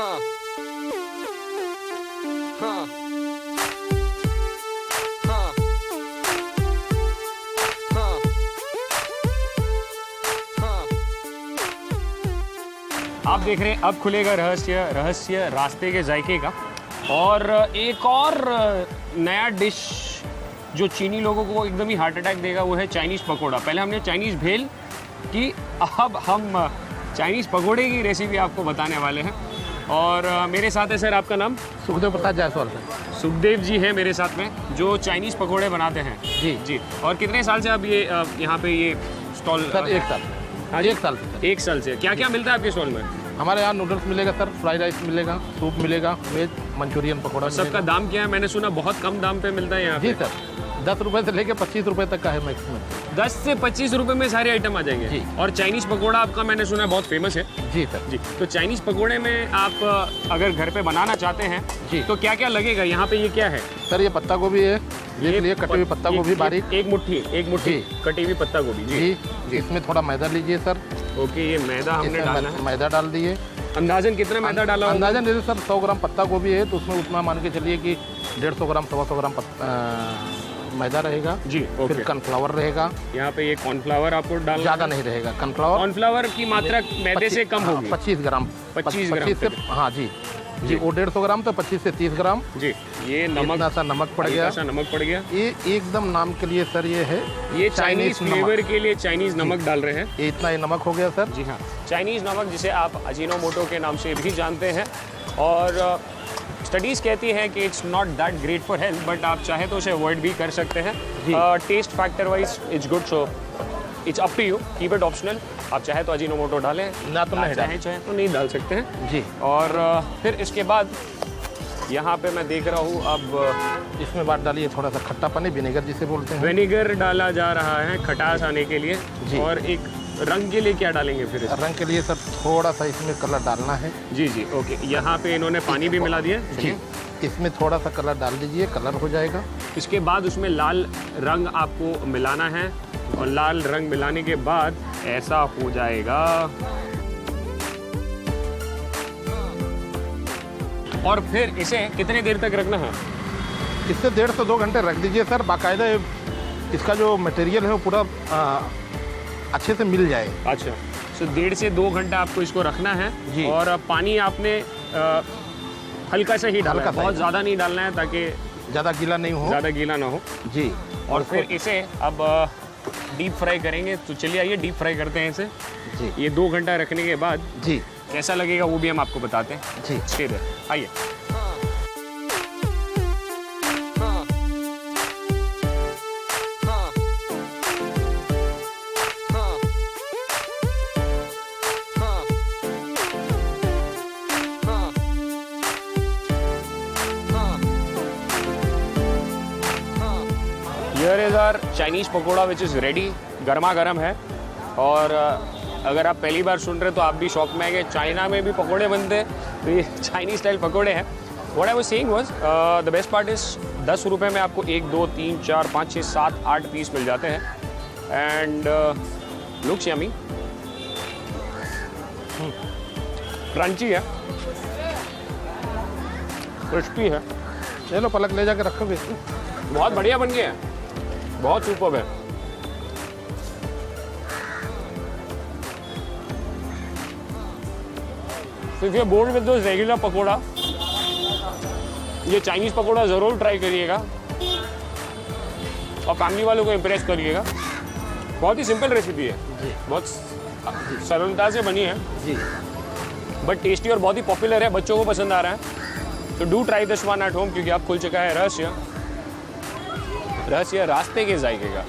हाँ हाँ हाँ हाँ हाँ। आप देख रहे हैं अब खुलेगा रहस्य रास्ते के जायके का। और एक और नया डिश जो चीनी लोगों को एकदम ही हार्ट अटैक देगा वो है चाइनीज़ पकोड़ा। पहले हमने चाइनीज़ भेल की, अब हम चाइनीज़ पकोड़े की रेसिपी आपको बताने वाले हैं। और मेरे साथ है सर, आपका नाम? सुखदेव प्रसाद जायसवाल। सुखदेव जी है मेरे साथ में, जो चाइनीज़ पकोड़े बनाते हैं। जी जी। और कितने साल से आप ये यहाँ पे ये स्टॉल? सर 1 साल। हाँ जी, 1 साल से। 1 साल से। क्या क्या मिलता है आपके स्टॉल में? हमारे यहाँ नूडल्स मिलेगा सर, फ्राइड राइस मिलेगा, सूप मिलेगा, वेज मंचूरियन पकौड़ा। सबका दाम क्या है? मैंने सुना बहुत कम दाम पे मिलता है यहाँ पे। जी सर, 10 रुपये से लेके 25 रुपये तक का है मैक्सिमम। 10 से 25 रुपए में सारे आइटम आ जाएंगे। जी। और चाइनीज़ पकोड़ा आपका मैंने सुना है बहुत फेमस है। जी सर। जी। तो चाइनीज़ पकोड़े में आप अगर घर पे बनाना चाहते हैं जी, तो क्या क्या लगेगा? यहाँ पे ये क्या है? सर ये पत्ता गोभी है, ये लिए कटी हुई पत्ता गोभी बारीक। एक मुट्ठी कटी हुई पत्ता गोभी। जी। इसमें थोड़ा मैदा लीजिए सर। ओके, ये मैदा हमने डालना है। मैदा डाल दिए। अंदाजन कितना मैदा डाला? अंदाजन जैसे सर 100 ग्राम पत्ता गोभी है तो उसमें उतना मान के चलिए कि 150 ग्राम 125 ग्राम मैदा रहेगा। जी। ओके। फिर कॉर्नफ्लावर रहेगा। यहाँ पे ये कॉर्नफ्लावर आपको डालना ज़्यादा नहीं रहेगा कॉर्नफ्लावर की मात्रा मैदे से कम होगी। 25 ग्राम। 25 ग्राम से, हाँ जी जी, वो 150 ग्राम तो 25 से 30 ग्राम। जी। ये नमक, सा नमक पड़ गया। नमक पड़ गया। ये एकदम नाम के लिए सर ये है, ये चाइनीज फ्लेवर के लिए चाइनीज नमक डाल रहे हैं। ये इतना ही नमक हो गया सर। जी हाँ, चाइनीज नमक जिसे आप अजीनोमोटो के नाम से भी जानते हैं। और स्टडीज़ कहती हैं कि it's not that great for health, but आप चाहे तो उसे अवॉइड भी कर सकते हैं। Taste factor wise it's good, so it's up to you, keep it optional. आप चाहे तो अजीनोमोटो डालें, ना तो नहीं चाहे तो नहीं डाल सकते हैं। जी। और फिर इसके बाद यहाँ पे मैं देख रहा हूँ अब इसमें बात डालिए थोड़ा सा खट्टा पानी, विनेगर जिसे बोलते हैं। विनेगर डाला जा रहा है खटास आने के लिए। जी। और एक रंग के लिए क्या डालेंगे फिर? रंग के लिए सर थोड़ा सा इसमें कलर डालना है। जी जी। ओके, यहाँ पे इन्होंने पानी भी मिला दिया। जी, इसमें थोड़ा सा कलर डाल दीजिए, कलर हो जाएगा। इसके बाद उसमें लाल रंग आपको मिलाना है और लाल रंग मिलाने के बाद ऐसा हो जाएगा। और फिर इसे कितने देर तक रखना है? इससे 1.5 से 2 घंटे रख दीजिए सर। बाकायदा इसका जो मटेरियल है वो पूरा अच्छे से मिल जाए। अच्छा, तो 1.5 से 2 घंटा आपको इसको रखना है। जी। और पानी आपने हल्का सा ही डालना है, बहुत ज़्यादा नहीं डालना है ताकि ज़्यादा गीला नहीं हो। ज़्यादा गीला ना हो। जी। और फिर इसे अब डीप फ्राई करेंगे। तो चलिए आइए डीप फ्राई करते हैं इसे। जी। ये 2 घंटा रखने के बाद जी कैसा लगेगा वो भी हम आपको बताते हैं। जी। ठीक है, आइए। Here is our Chinese pakora which is ready, गर्मा गर्म है। और अगर आप पहली बार सुन रहे तो आप भी शौक में है कि चाइना में भी पकोड़े बनते हैं, तो ये चाइनीज़ स्टाइल पकोड़े हैं। What I was saying was the best part is 10 रुपये में आपको 1 2 3 4 5 6 7 8 पीस मिल जाते हैं। एंड लुक्स यमी, क्रंची है, क्रिस्पी है। चलो पलक ले जाकर रखोगे। बहुत बढ़िया बन गया है, बहुत सुपर्ब है। तो if you are bored with those regular pakora, ये चाइनीज़ पकोड़ा ज़रूर ट्राई करिएगा और फैमिली वालों को इम्प्रेस करिएगा। बहुत ही सिंपल रेसिपी है, बहुत सरलता से बनी है जी, बट टेस्टी और बहुत ही पॉपुलर है, बच्चों को पसंद आ रहा है। तो do try this one at home, क्योंकि अब खुल चुका है रहस्य रास्ते के जायके का।